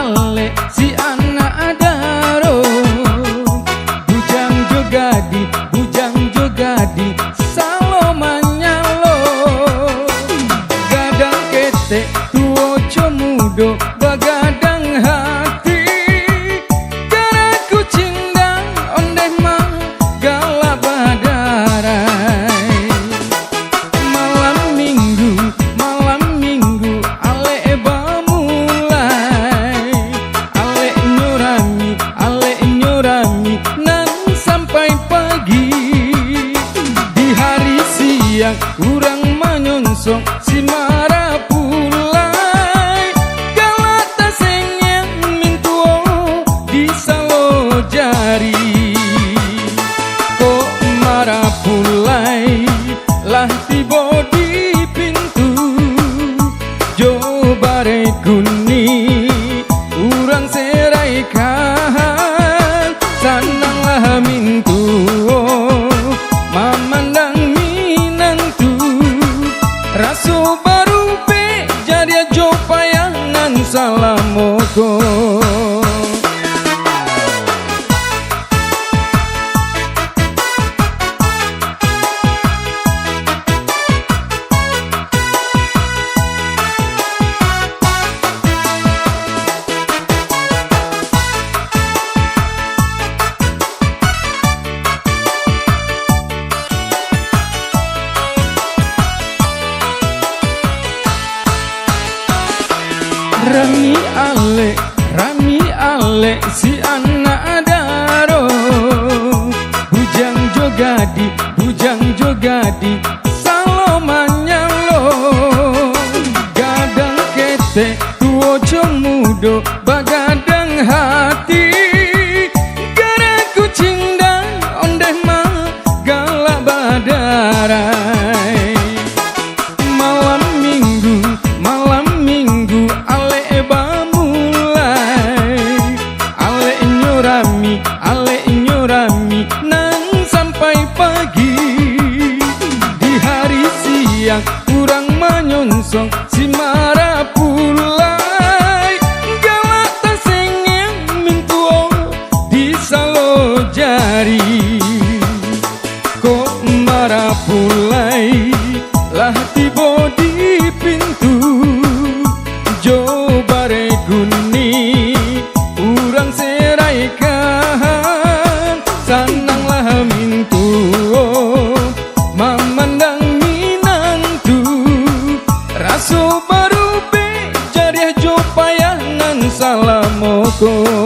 ale si anak adaro, bujang jogadi salomanya lo, gadang ketek tuo comudo bagadang hati, gara kucing dan ondeh mang galak badarai. Malam minggu ale bamulai, ale nyurami nan sampai pagi. Di hari siang urang manyonsong si marah pulai, galak taseng yang mintuo di salo jari. Kok marah pulai lah tiba di pintu, jo bare kuni urang serai kahan, sananglah mintu mamandang minantu, raso baru be jadi jo payangan salamoko. Rami ale si anak adaro, bujang jogadi salomanya lo, gadang ketek tuo comudo bagadang hati, gara kucing dan ondeh mang galak badarai. Malam minggu ale bamulai, ale nyurami nan sampai pagi. Di hari siang kurang manyonsong si marah pulai, galak taseng yang mintuo di salo jari. Kok marah pulai lah tiba di pintu, jo bare guni urang serai kahan, sananglah mintu mamandang minantu, raso baru be jadi jo payangan salamoko.